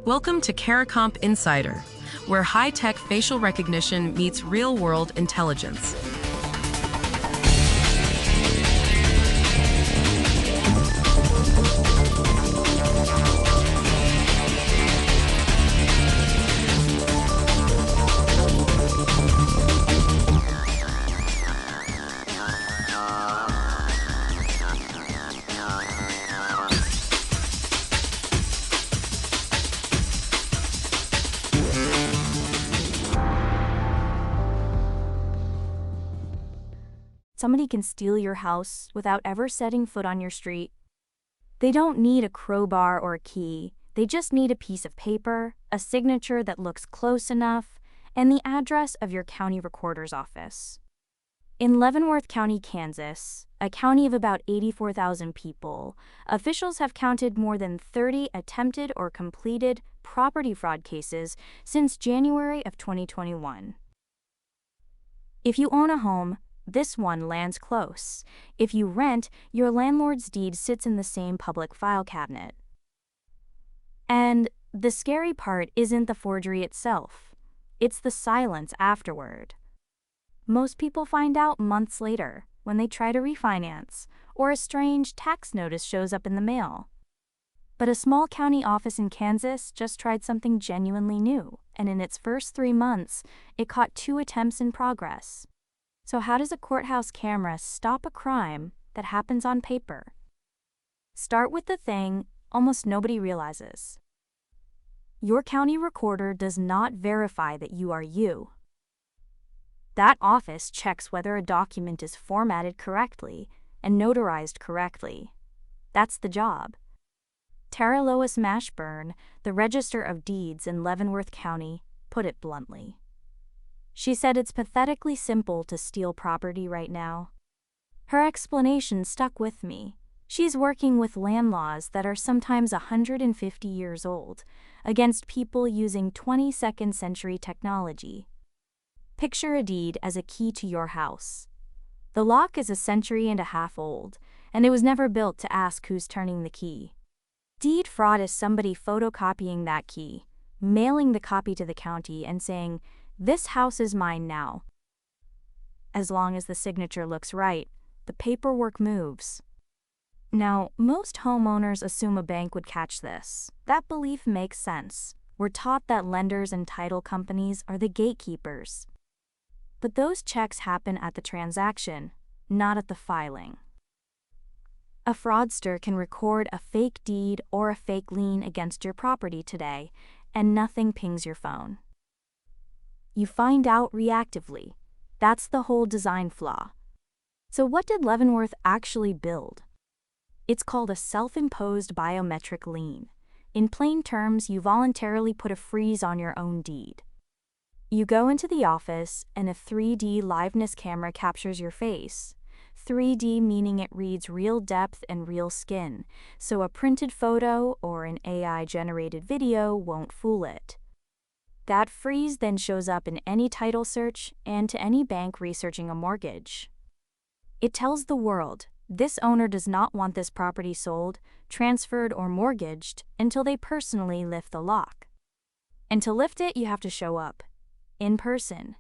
Welcome to CARICOMP Insider, where high-tech facial recognition meets real-world intelligence. Somebody can steal your house without ever setting foot on your street. They don't need a crowbar or a key. They just need a piece of paper, a signature that looks close enough, and the address of your county recorder's office. In Leavenworth County, Kansas, a county of about 84,000 people, officials have counted more than 30 attempted or completed property fraud cases since January of 2021. If you own a home, this one lands close. If you rent, your landlord's deed sits in the same public file cabinet. And the scary part isn't the forgery itself. It's the silence afterward. Most people find out months later when they try to refinance, or a strange tax notice shows up in the mail. But a small county office in Kansas just tried something genuinely new, and in its first 3 months, it caught 2 attempts in progress. So how does a courthouse camera stop a crime that happens on paper? Start with the thing almost nobody realizes. Your county recorder does not verify that you are you. That office checks whether a document is formatted correctly and notarized correctly. That's the job. Tara Lois Mashburn, the Register of Deeds in Leavenworth County, put it bluntly. She said it's pathetically simple to steal property right now. Her explanation stuck with me. She's working with land laws that are sometimes 150 years old, against people using 22nd century technology. Picture a deed as a key to your house. The lock is a century and a half old, and it was never built to ask who's turning the key. Deed fraud is somebody photocopying that key, mailing the copy to the county and saying, "This house is mine now." As long as the signature looks right, the paperwork moves. Now, most homeowners assume a bank would catch this. That belief makes sense. We're taught that lenders and title companies are the gatekeepers. But those checks happen at the transaction, not at the filing. A fraudster can record a fake deed or a fake lien against your property today, and nothing pings your phone. You find out reactively. That's the whole design flaw. So what did Leavenworth actually build? It's called a self-imposed biometric lien. In plain terms, you voluntarily put a freeze on your own deed. You go into the office and a 3D liveness camera captures your face. 3D meaning it reads real depth and real skin, so a printed photo or an AI-generated video won't fool it. That freeze then shows up in any title search and to any bank researching a mortgage. It tells the world, this owner does not want this property sold, transferred, or mortgaged until they personally lift the lock. And to lift it, you have to show up, in person,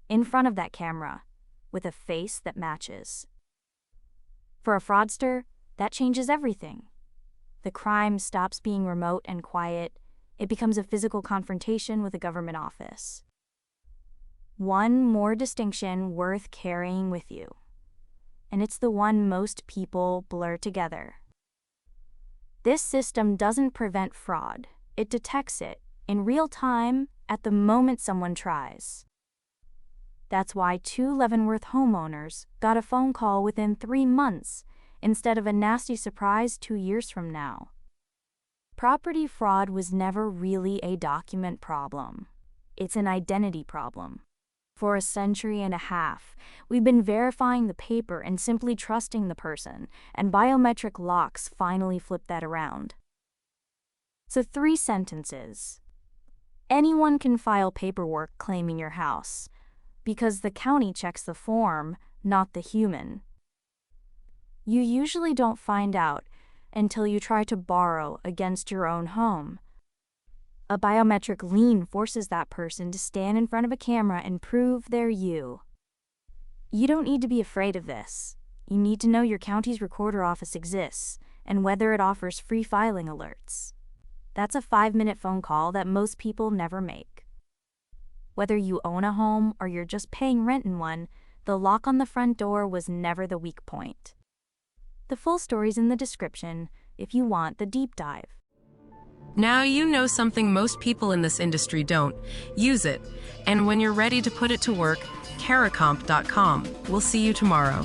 in front of that camera, with a face that matches. For a fraudster, that changes everything. The crime stops being remote and quiet. It becomes a physical confrontation with a government office. One more distinction worth carrying with you, and it's the one most people blur together. This system doesn't prevent fraud. It detects it in real time at the moment someone tries. That's why 2 Leavenworth homeowners got a phone call within 3 months instead of a nasty surprise 2 years from now. Property fraud was never really a document problem. It's an identity problem. For a century and a half, we've been verifying the paper and simply trusting the person, and biometric locks finally flipped that around. So 3 sentences. Anyone can file paperwork claiming your house, because the county checks the form, not the human. You usually don't find out until you try to borrow against your own home. A biometric lien forces that person to stand in front of a camera and prove they're you. You don't need to be afraid of this. You need to know your county's recorder office exists and whether it offers free filing alerts. That's a 5-minute phone call that most people never make. Whether you own a home or you're just paying rent in one, the lock on the front door was never the weak point. The full story's in the description if you want the deep dive. Now you know something most people in this industry don't. Use it. And when you're ready to put it to work, caracomp.com. We'll see you tomorrow.